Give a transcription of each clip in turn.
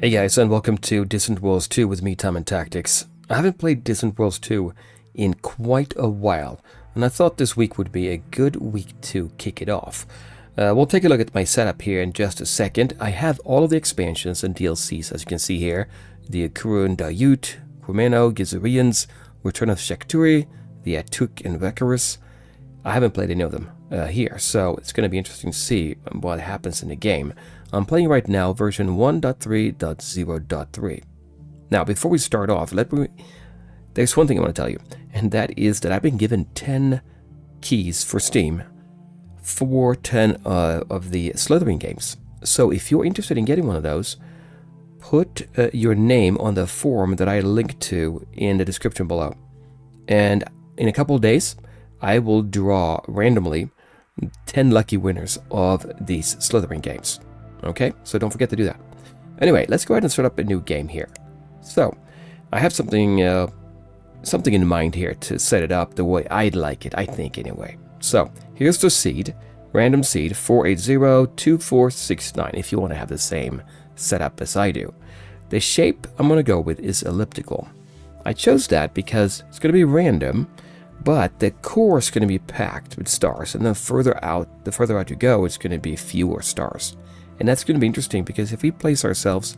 Hey guys, and welcome to Distant Worlds 2 with me, Time and Tactics. I haven't played Distant Worlds 2 in quite a while, and I thought this week would be a good week to kick it off. We'll take a look at my setup here in just a second. I have all of the expansions and DLCs, as you can see here. The Kurun Dayut, Kurmeno, Gizurians, Return of Shekturi, the Atuk and Vekarus. I haven't played any of them here, so it's going to be interesting to see what happens in the game. I'm playing right now version 1.3.0.3. Now, before we start off, there's one thing I want to tell you, and that is that I've been given 10 keys for Steam for 10 of the Slitherine games. So if you're interested in getting one of those, put your name on the form that I linked to in the description below. And in a couple of days, I will draw randomly 10 lucky winners of these Slitherine games. Okay, so don't forget to do that. Anyway, let's go ahead and start up a new game here. So, I have something in mind here to set it up the way I'd like it, I think anyway. So, here's the seed, random seed 4802469 if you want to have the same setup as I do. The shape I'm going to go with is elliptical. I chose that because it's going to be random, but the core is going to be packed with stars, and the further out you go, it's going to be fewer stars. And that's going to be interesting because if we place ourselves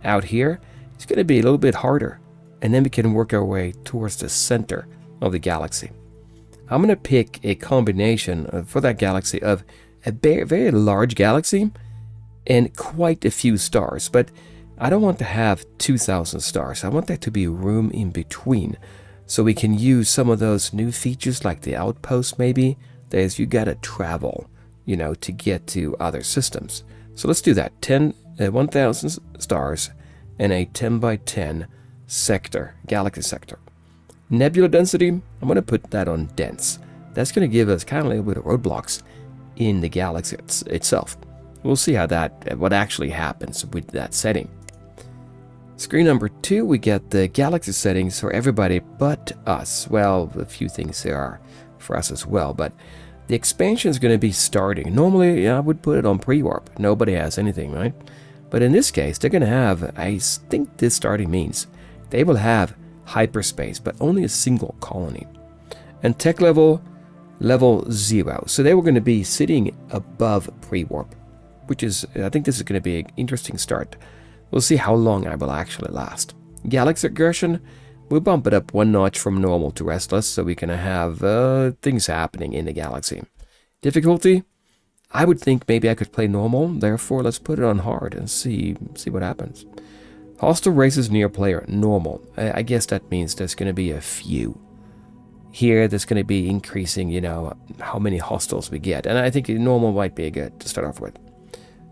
out here, it's going to be a little bit harder. And then we can work our way towards the center of the galaxy. I'm going to pick a combination for that galaxy of a very large galaxy and quite a few stars. But I don't want to have 2,000 stars. I want there to be room in between. So we can use some of those new features like the outpost maybe. There's you got to travel, to get to other systems. So let's do that. 1,000 stars and a 10 by 10 sector, galaxy sector. Nebula density, I'm going to put that on dense. That's going to give us kind of a little bit of roadblocks in the galaxy itself. We'll see what actually happens with that setting. Screen number 2, we get the galaxy settings for everybody but us. Well, a few things there are for us as well, but the expansion is going to be starting. Normally, I would put it on pre-warp. Nobody has anything, right? But in this case, they're going to have, I think this starting means, they will have hyperspace, but only a single colony. And tech level 0. So they were going to be sitting above pre-warp, which is, I think this is going to be an interesting start. We'll see how long I will actually last. Galaxy aggression, we'll bump it up one notch from normal to restless so we can have things happening in the galaxy. Difficulty, I would think maybe I could play normal, therefore let's put it on hard and see what happens. Hostile races near player, normal. I guess that means there's going to be a few. Here there's going to be increasing, how many hostiles we get, and I think normal might be good to start off with.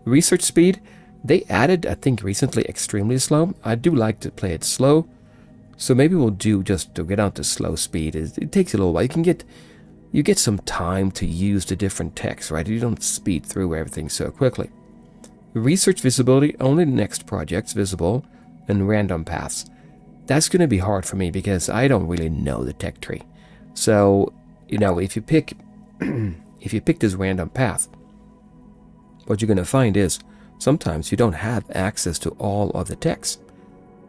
Research speed, they added, I think recently, extremely slow. I do like to play it slow. So maybe we'll do just to get down to slow speed. It takes a little while. You get some time to use the different techs, right? You don't speed through everything so quickly. Research visibility, only next projects visible, and random paths. That's going to be hard for me because I don't really know the tech tree. So, if you pick this random path, what you're going to find is sometimes you don't have access to all of the techs.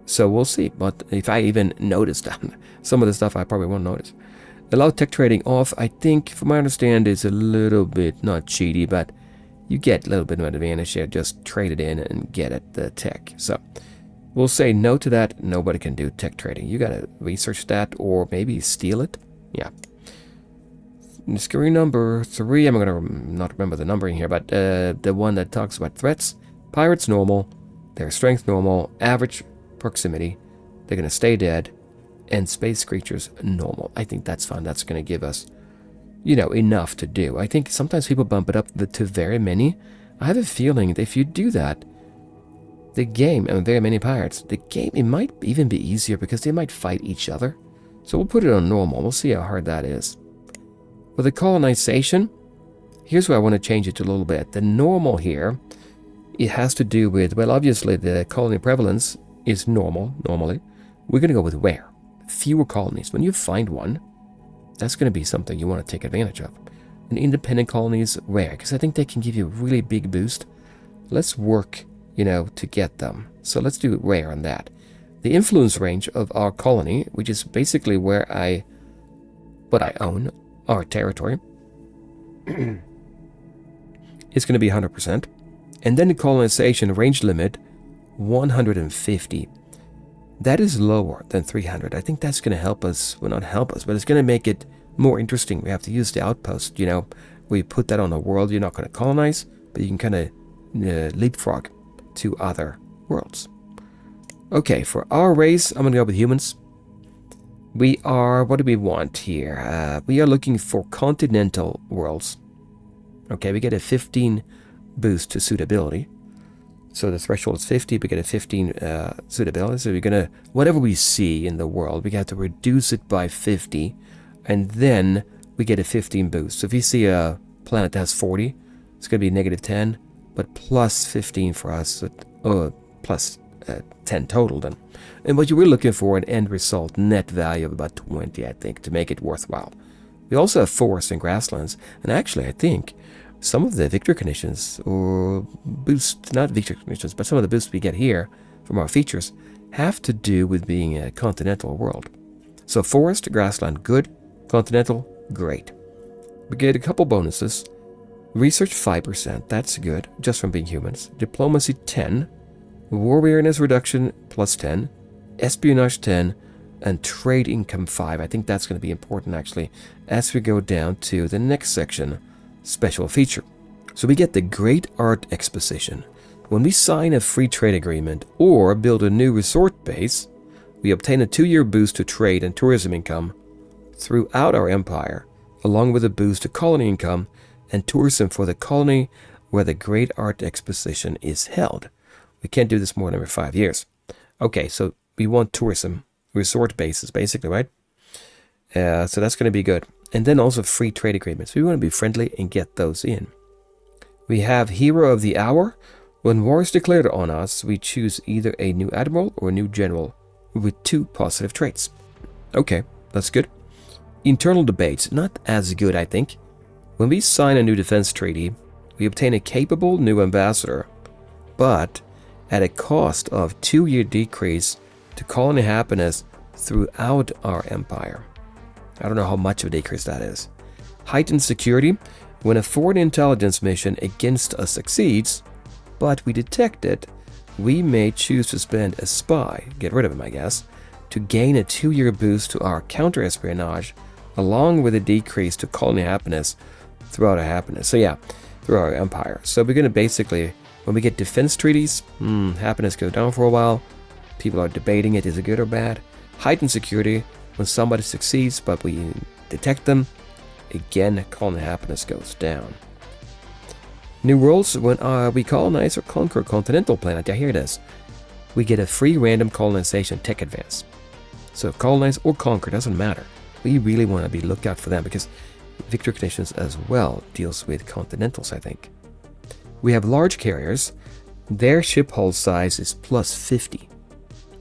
So we'll see, but if I even notice that, some of the stuff I probably won't notice. Allow tech trading off, I think, from my understanding, is a little bit, not cheaty, but you get a little bit of an advantage here. Just trade it in and get it, the tech. So we'll say no to that. Nobody can do tech trading. You got to research that or maybe steal it. Yeah. Screen number 3, I'm going to not remember the numbering here, but the one that talks about threats. Pirates normal, their strength normal, average proximity, they're going to stay dead, and space creatures normal. I think that's fun. That's going to give us, enough to do. I think sometimes people bump it up to very many. I have a feeling that if you do that, the game, and very many pirates, the game, it might even be easier because they might fight each other. So we'll put it on normal. We'll see how hard that is. For the colonization, here's where I want to change it to a little bit. The normal here, it has to do with, well, obviously the colony prevalence is normally. We're going to go with rare. Fewer colonies. When you find one, that's going to be something you want to take advantage of. And independent colonies, rare, because I think they can give you a really big boost. Let's work to get them. So let's do rare on that. The influence range of our colony, which is basically what I own, our territory, is going to be 100%. And then the colonization range limit, 150. That is lower than 300. I think that's going to help us. Well, not help us, but it's going to make it more interesting. We have to use the outpost, where you put that on a world you're not going to colonize, but you can kind of leapfrog to other worlds. Okay, for our race, I'm going to go with humans. What do we want here? We are looking for continental worlds. Okay, we get a 15 boost to suitability. So the threshold is 50, we get a 15 suitability. So we're going to, whatever we see in the world, we have to reduce it by 50. And then we get a 15 boost. So if you see a planet that has 40, it's going to be negative 10, but plus 15 for us, plus 10 total then. And what you were looking for, an end result, net value of about 20, I think, to make it worthwhile. We also have forests and grasslands, and actually I think some of the victory conditions, or boost, not victory conditions, but some of the boosts we get here from our features have to do with being a continental world. So forest, grassland, good. Continental, great. We get a couple bonuses. Research 5%, that's good, just from being humans. Diplomacy 10. War awareness reduction plus 10. Espionage 10. And trade income 5. I think that's going to be important actually as we go down to the next section, special feature. So we get the Great Art Exposition. When we sign a free trade agreement or build a new resort base, we obtain a 2-year boost to trade and tourism income throughout our empire, along with a boost to colony income and tourism for the colony where the Great Art Exposition is held. We can't do this more than every 5 years. Okay, so we want tourism, resort bases basically, right? So that's going to be good. And then also free trade agreements. We want to be friendly and get those in. We have Hero of the Hour. When war is declared on us, we choose either a new admiral or a new general with 2 positive traits. Okay, that's good. Internal debates, not as good, I think. When we sign a new defense treaty, we obtain a capable new ambassador, but at a cost of 2-year decrease to colony happiness throughout our empire. I don't know how much of a decrease that is. Heightened security. When a foreign intelligence mission against us succeeds, but we detect it, we may choose to spend a spy, get rid of him I guess, to gain a 2-year boost to our counter-espionage, along with a decrease to colony happiness throughout our happiness. So yeah, through our empire. So we're going to basically, when we get defense treaties, happiness goes down for a while. People are debating it, is it good or bad? Heightened security. When somebody succeeds, but we detect them, again, colony happiness goes down. New worlds. When we colonize or conquer a continental planet, yeah, here it is. We get a free random colonization tech advance. So colonize or conquer, doesn't matter. We really want to be looked out for them because victory conditions as well deals with continentals, I think. We have large carriers. Their ship hull size is plus 50.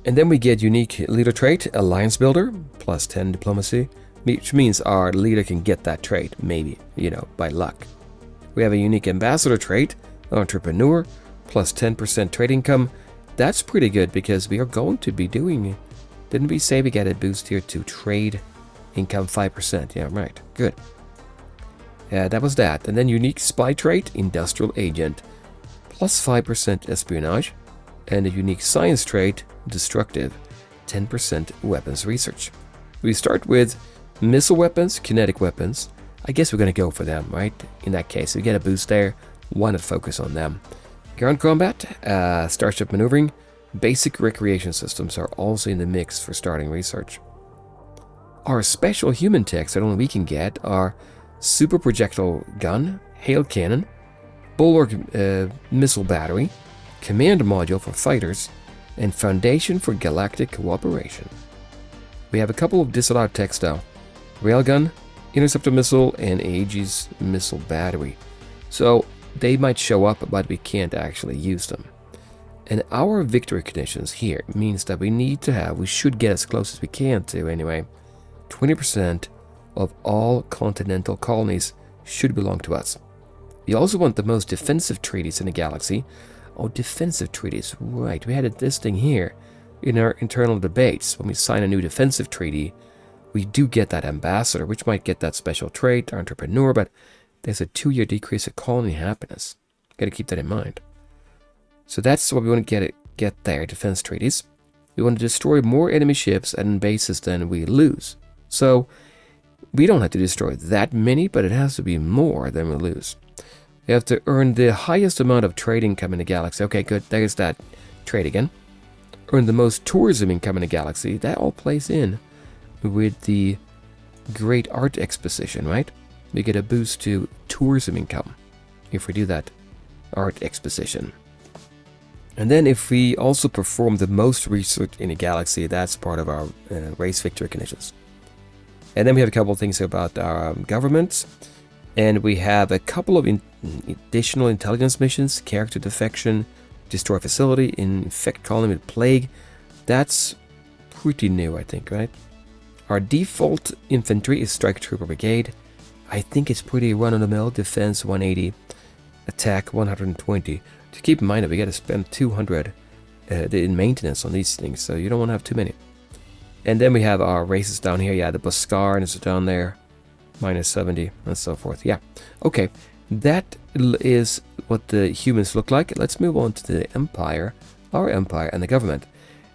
And then we get unique leader trait, Alliance Builder, plus 10 diplomacy, which means our leader can get that trait, maybe, by luck. We have a unique ambassador trait, Entrepreneur, plus 10% trade income. That's pretty good because we are going to be doing, didn't we say we get a boost here to trade income 5%? Yeah, right, good. Yeah, that was that. And then unique spy trait, Industrial Agent, plus 5% espionage, and a unique science trait, Destructive, 10% weapons research. We start with missile weapons, kinetic weapons. I guess we're going to go for them, right? In that case, we get a boost there. Why not focus on them? Ground combat, starship maneuvering, basic recreation systems are also in the mix for starting research. Our special human techs that only we can get are super projectile gun, hail cannon, bulwark missile battery, command module for fighters, and foundation for galactic cooperation. We have a couple of disallowed techs though. Railgun, interceptor missile, and Aegis missile battery. So they might show up, but we can't actually use them. And our victory conditions here means that we should get as close as we can to anyway. 20% of all continental colonies should belong to us. We also want the most defensive treaties in the galaxy, Oh, defensive treaties. Right, we had this thing here in our internal debates. When we sign a new defensive treaty, we do get that ambassador, which might get that special trait, entrepreneur, but there's a 2-year decrease of colony happiness. Got to keep that in mind. So that's what we want to get there, defense treaties. We want to destroy more enemy ships and bases than we lose. So we don't have to destroy that many, but it has to be more than we lose. We have to earn the highest amount of trade income in the galaxy. Okay, good. There's that trade again. Earn the most tourism income in the galaxy. That all plays in with the Great Art Exposition, right? We get a boost to tourism income if we do that art exposition. And then if we also perform the most research in the galaxy, that's part of our race victory conditions. And then we have a couple of things about our governments. And we have a couple of additional intelligence missions, character defection, destroy facility, infect colony with plague. That's pretty new, I think, right? Our default infantry is Strike Trooper Brigade. I think it's pretty run-of-the-mill, defense 180, attack 120. To keep in mind that we got to spend 200 in maintenance on these things, so you don't want to have too many. And then we have our races down here. Yeah, the Boscar is down there, minus 70, and so forth. Yeah, okay, that is what the humans look like. Let's move on to the Empire, our Empire, and the government.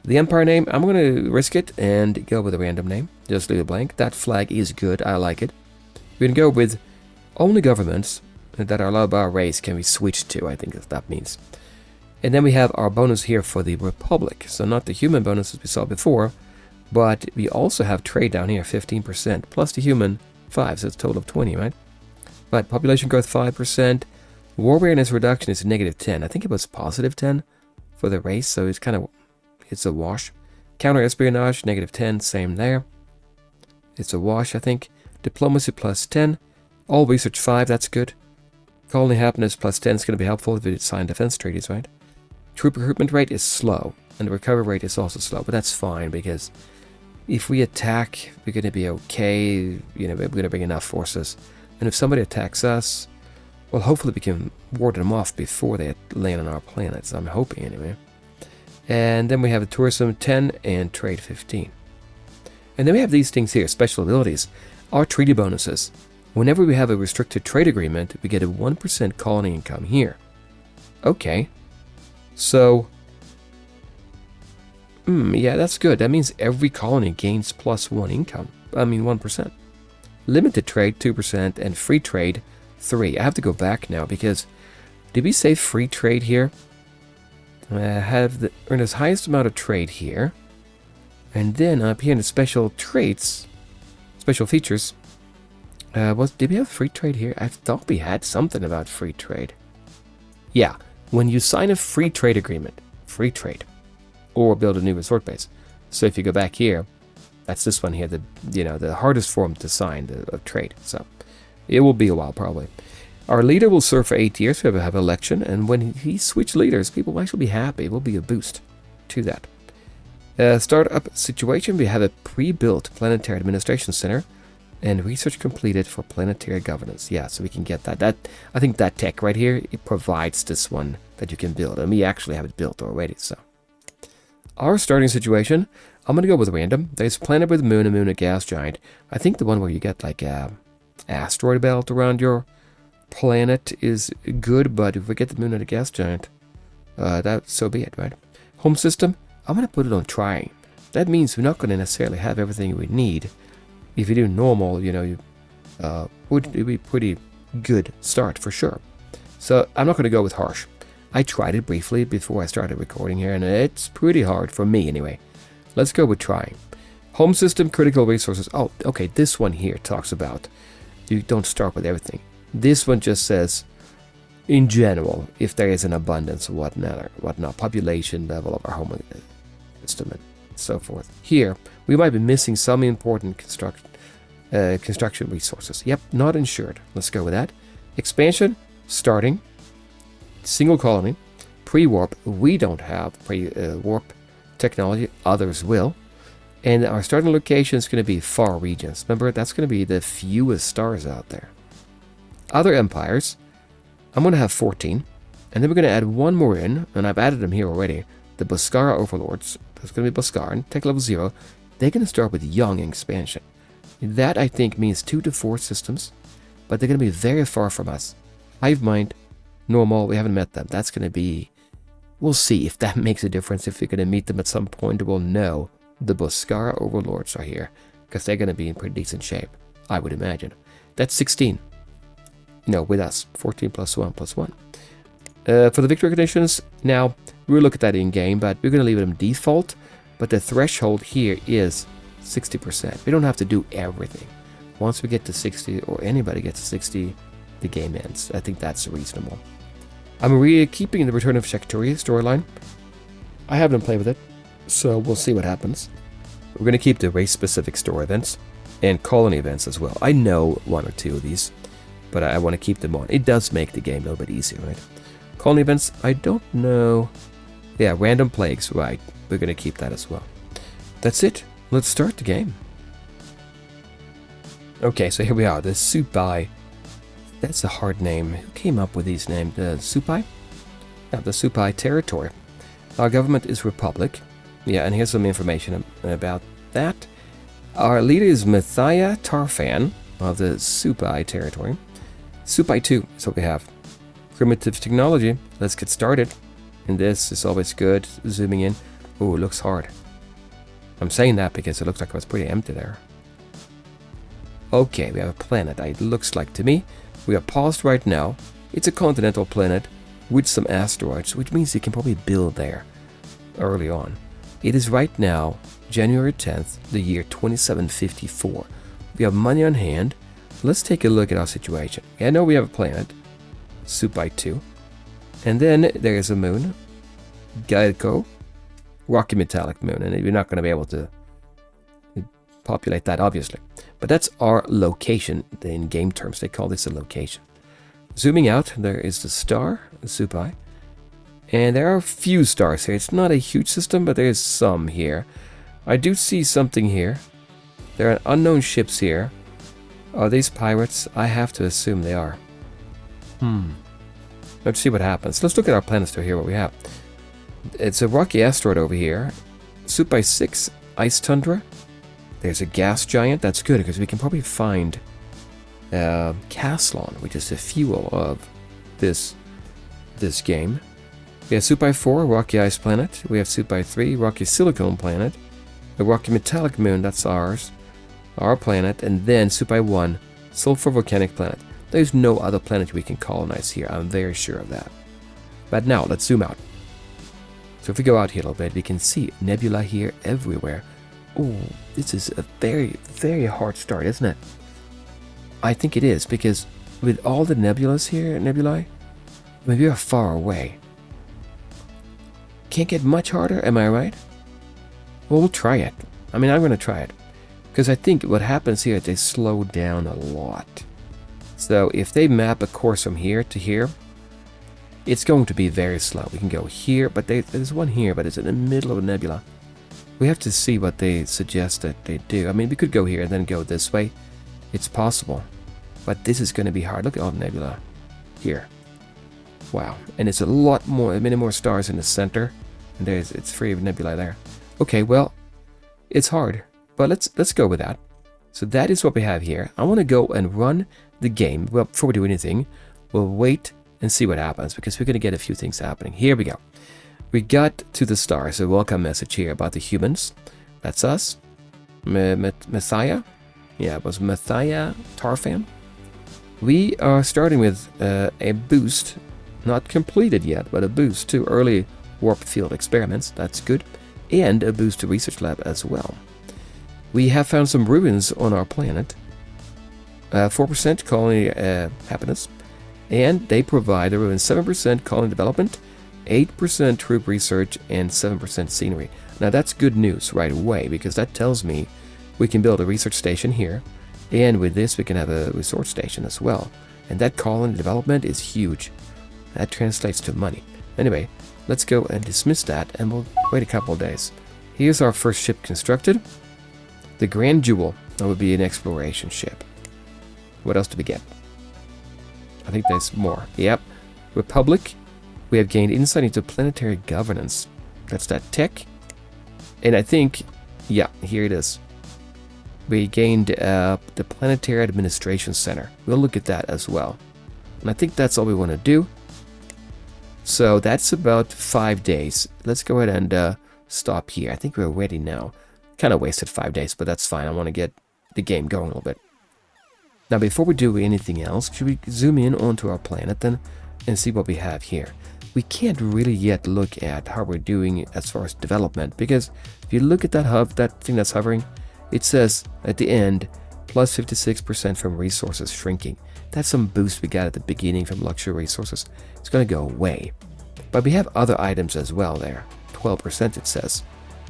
The Empire name, I'm going to risk it and go with a random name. Just leave it blank. That flag is good. I like it. We're going to go with only governments that are allowed by our race can be switched to, I think that means. And then we have our bonus here for the Republic. So not the human bonuses we saw before, but we also have trade down here, 15%, plus the human 5, so it's a total of 20, right? But population growth 5%, war awareness reduction is -10. I think it was positive 10 for the race, so it's a wash. Counter espionage, -10, same there. It's a wash, I think. Diplomacy plus 10. All research 5, that's good. Colony happiness plus 10 is going to be helpful if we sign defense treaties, right? Troop recruitment rate is slow, and the recovery rate is also slow, but that's fine because if we attack, we're going to be okay. We're going to bring enough forces. And if somebody attacks us, well, hopefully we can ward them off before they land on our planets. I'm hoping anyway. And then we have a tourism 10 and trade 15. And then we have these things here, special abilities. Our treaty bonuses. Whenever we have a restricted trade agreement, we get a 1% colony income here. Okay. So, yeah, that's good. That means every colony gains +1 income. 1%. Limited trade, 2%, and free trade, 3. I have to go back now because, did we say free trade here? Earn the highest amount of trade here. And then up here in the special traits, special features, did we have free trade here? I thought we had something about free trade. Yeah, when you sign a free trade agreement, free trade, or build a new resort base. So if you go back here, that's this one here, the hardest form to sign of trade. So it will be a while probably. Our leader will serve for 8 years. We have an election, and when he switches leaders, people will actually be happy. It will be a boost to that. Startup situation, we have a pre-built planetary administration center and research completed for planetary governance. Yeah, so we can get that. I think that tech right here, it provides this one that you can build, and we actually have it built already. So our starting situation, I'm going to go with random. There's a planet with a moon, a gas giant. I think the one where you get like a asteroid belt around your planet is good, but if we get the moon and a gas giant, so be it, right? Home system, I'm going to put it on trying. That means we're not going to necessarily have everything we need. If you do normal, would be pretty good start for sure. So I'm not going to go with harsh. I tried it briefly before I started recording here, and it's pretty hard for me anyway. Let's go with trying. Home system, critical resources. Oh, okay, this one here talks about you don't start with everything. This one just says, in general, if there is an abundance of whatnot, population level of our home system and so forth. Here, we might be missing some important construction resources. Yep, not insured. Let's go with that. Expansion, starting, single colony, pre-warp. We don't have pre-warp technology. Others will. And our starting location is going to be far regions. Remember, that's going to be the fewest stars out there. Other empires, I'm going to have 14. And then we're going to add one more in, and I've added them here already. The Boscara Overlords. That's going to be Boscaran. Tech level 0. They're going to start with young expansion. That, I think, means 2 to 4 systems, but they're going to be very far from us. Hive Mind, Normal, we haven't met them. That's going to be... We'll see if that makes a difference. If we're going to meet them at some point, we'll know the Boscara Overlords are here, because they're going to be in pretty decent shape, I would imagine. That's 16. No, with us. 14 plus 1 plus 1. For the victory conditions, now, we'll look at that in-game, but we're going to leave them default, but the threshold here is 60%. We don't have to do everything. Once we get to 60, or anybody gets to 60, the game ends. I think that's reasonable. I'm keeping the Return of Shakturia storyline. I haven't played with it, so we'll see what happens. We're going to keep the race-specific store events and colony events as well. I know 1 or 2 of these, but I want to keep them on. It does make the game a little bit easier, right? Colony events, I don't know. Yeah, random plagues, right. We're going to keep that as well. That's it. Let's start the game. Okay, so here we are. The Supai. That's a hard name. Who came up with these names? Supai? Yeah, the Supai territory. Our government is Republic. Yeah, and here's some information about that. Our leader is Mathia Tarfan of the Supai territory. Supai 2 is what we have. Primitive technology. Let's get started. And this is always good. Zooming in. Oh, it looks hard. I'm saying that because it looks like it was pretty empty there. Okay, we have a planet. It looks like to me. We are paused right now. It's a continental planet with some asteroids, which means you can probably build there early on. It is right now January 10th, the year 2754. We have money on hand. Let's take a look at our situation. I know we have a planet, Supai 2. And then there is a moon, Gaiko, rocky metallic moon, and you're not going to be able to populate that, obviously. But that's our location. In game terms, they call this a location. Zooming out, there is the star, Supai. And there are a few stars here. It's not a huge system, but there is some here. I do see something here. There are unknown ships here. Are these pirates? I have to assume they are. Let's see what happens. Let's look at our planets to hear what we have. It's a rocky asteroid over here. Supai 6, ice tundra. There's a gas giant. That's good because we can probably find Caslon, which is the fuel of this game. We have Supai 4, rocky ice planet. We have Supai 3, rocky silicone planet. The rocky metallic moon, that's ours. Our planet. And then Supai 1, sulfur volcanic planet. There's no other planet we can colonize here. I'm very sure of that. But now, let's zoom out. So if we go out here a little bit, we can see nebula here everywhere. Oh, this is a very, very hard start, isn't it? I think it is, because with all the nebulae, we are far away. Can't get much harder, am I right? Well, we'll try it. I mean, I'm going to try it. Because I think what happens here is they slow down a lot. So if they map a course from here to here, it's going to be very slow. We can go here, but there's one here, but it's in the middle of a nebula. We have to see what they suggest that they do. I mean, we could go here and then go this way. It's possible. But this is going to be hard. Look at all the nebula here. Wow. And it's a lot more, many more stars in the center. And it's free of nebula there. Okay, well, it's hard. But let's go with that. So that is what we have here. I want to go and run the game. Well, before we do anything, we'll wait and see what happens, because we're going to get a few things happening. Here we go. We got to the stars. A welcome message here about the humans. That's us. Messiah. Yeah, it was Mathia Tarfan. We are starting with a boost. Not completed yet, but a boost to early warp field experiments. That's good. And a boost to research lab as well. We have found some ruins on our planet. 4% colony happiness. And they provide the ruins 7% colony development, 8% troop research, and 7% scenery. Now that's good news right away, because that tells me we can build a research station here. And with this we can have a resort station as well. And that colony development is huge. That translates to money. Anyway, let's go and dismiss that, and we'll wait a couple of days. Here's our first ship constructed. The Grand Jewel. That would be an exploration ship. What else do we get? I think there's more. Yep. Republic. We have gained insight into planetary governance. That's that tech. And I think, yeah, here it is. We gained the Planetary Administration Center. We'll look at that as well. And I think that's all we want to do. So that's about 5 days. Let's go ahead and stop here. I think we're ready now. Kind of wasted 5 days, but that's fine. I want to get the game going a little bit. Now, before we do anything else, should we zoom in onto our planet then and see what we have here? We can't really yet look at how we're doing as far as development, because if you look at that hub, that thing that's hovering, it says at the end, plus 56% from resources shrinking. That's some boost we got at the beginning from luxury resources. It's going to go away. But we have other items as well there. 12% it says.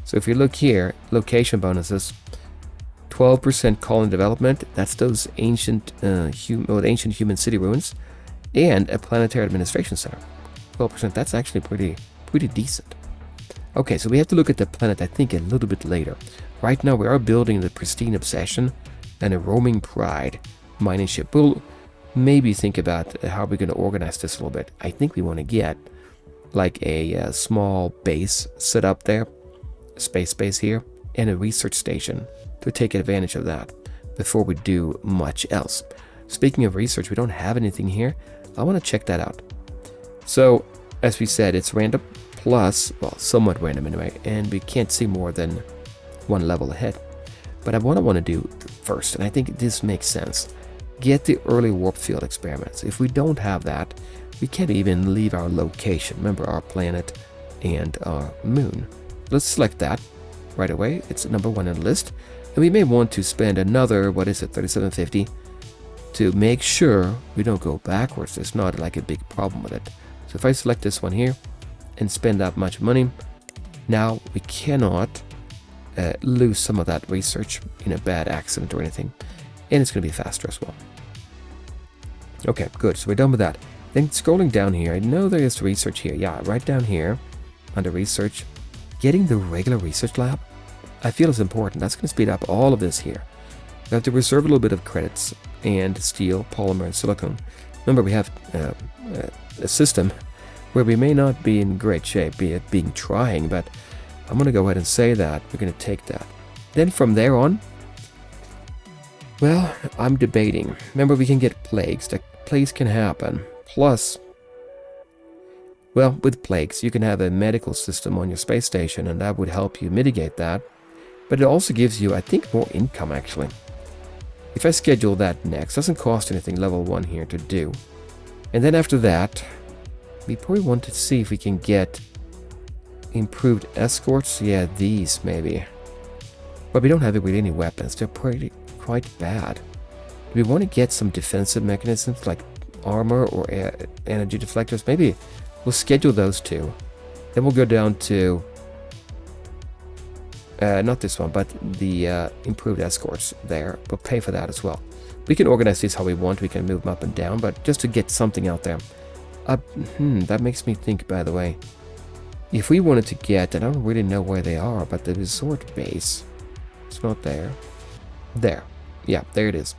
So if you look here, location bonuses, 12% colony development. That's those ancient human city ruins, and a planetary administration center. 12%. That's actually pretty decent. Okay, so we have to look at the planet, I think, a little bit later. Right now, we are building the Pristine Obsession and a Roaming Pride mining ship. We'll maybe think about how we're going to organize this a little bit. I think we want to get like a small base set up there, space base here, and a research station to take advantage of that before we do much else. Speaking of research, we don't have anything here. I want to check that out. So, as we said, it's random plus, well, somewhat random anyway, and we can't see more than one level ahead. But what I want to do first, and I think this makes sense, get the early warp field experiments. If we don't have that, we can't even leave our location. Remember, our planet and our moon. Let's select that right away. It's number 1 on the list. And we may want to spend another, what is it, 3750 to make sure we don't go backwards. There's not like a big problem with it. So if I select this one here and spend that much money, now we cannot lose some of that research in a bad accident or anything. And it's going to be faster as well. Okay, good. So we're done with that. Then scrolling down here, I know there is research here. Yeah, right down here under research, getting the regular research lab, I feel is important. That's going to speed up all of this here. We have to reserve a little bit of credits and steel, polymer, and silicone. Remember, we have a system where we may not be in great shape, be it being trying, but I'm going to go ahead and say that we're going to take that. Then from there on, well, I'm debating. Remember, we can get plagues. The plagues can happen. Plus, well, with plagues, you can have a medical system on your space station, and that would help you mitigate that. But it also gives you, I think, more income, actually. If I schedule that next, doesn't cost anything level 1 here to do. And then after that, we probably want to see if we can get improved escorts. Yeah, these maybe. But we don't have it with any weapons. They're quite bad. Do we want to get some defensive mechanisms like armor or energy deflectors? Maybe we'll schedule those two. Then we'll go down to not this one, but the improved escorts there. We'll pay for that as well. We can organize these how we want. We can move them up and down, but just to get something out there. That makes me think, by the way, if we wanted to get, I don't really know where they are, but the resort base, it's not there. There. Yeah, there it is.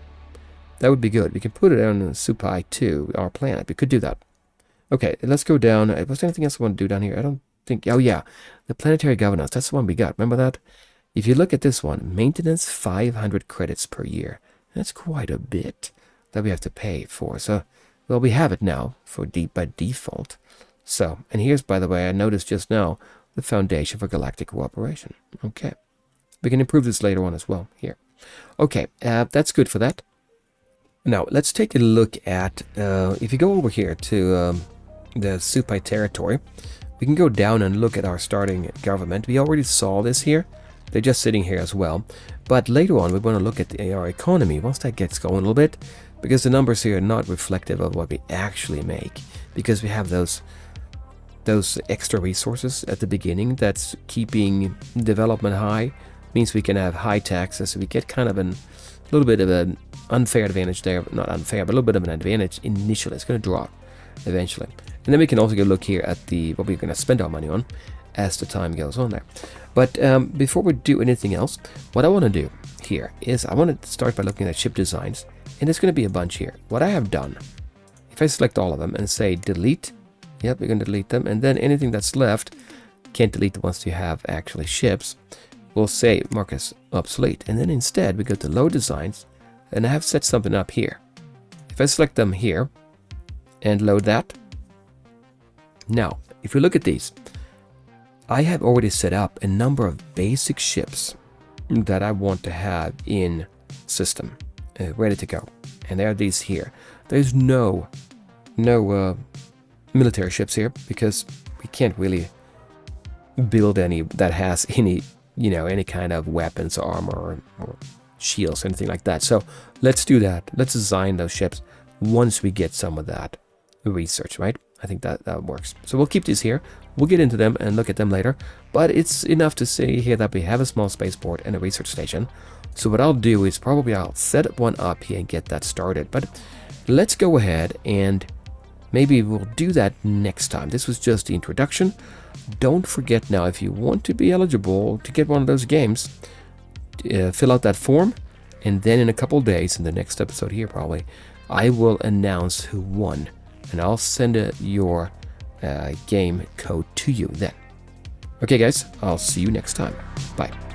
That would be good. We can put it on Supai 2, our planet. We could do that. Okay, let's go down. Was there anything else I want to do down here? I don't think. Oh, yeah. The planetary governance. That's the one we got. Remember that? If you look at this one, maintenance 500 credits per year. That's quite a bit that we have to pay for. So, well, we have it now by default. So, and here's, by the way, I noticed just now, the Foundation for Galactic Cooperation. Okay. We can improve this later on as well. Here. Okay, that's good for that. Now, let's take a look at, if you go over here to the Supai territory, we can go down and look at our starting government. We already saw this here. They're just sitting here as well. But later on, we want to look at our economy once that gets going a little bit, because the numbers here are not reflective of what we actually make, because we have those extra resources at the beginning that's keeping development high. Means we can have high taxes, so we get kind of a little bit of an unfair advantage there. Not unfair, but a little bit of an advantage initially. It's going to drop eventually. And then we can also go look here at what we're going to spend our money on as the time goes on there. But before we do anything else, what I want to do here is I want to start by looking at ship designs. And there's going to be a bunch here. What I have done, if I select all of them and say delete Yep, we're going to delete them. And then anything that's left, can't delete the ones you have actually ships. We'll say mark as obsolete. And then instead, we go to load designs. And I have set something up here. If I select them here and load that. Now, if we look at these, I have already set up a number of basic ships that I want to have in system, ready to go. And there are these here. There's no military ships here because we can't really build any that has any, any kind of weapons, armor, or shields, anything like that. So let's do that. Let's design those ships once we get some of that research, right? I think that works. So we'll keep these here. We'll get into them and look at them later. But it's enough to say here that we have a small spaceport and a research station. So what I'll do is probably I'll set one up here and get that started. But let's go ahead and maybe we'll do that next time. This was just the introduction. Don't forget now, if you want to be eligible to get one of those games, fill out that form. And then in a couple days, in the next episode here probably, I will announce who won. And I'll send your game code to you then. Okay guys, I'll see you next time. Bye.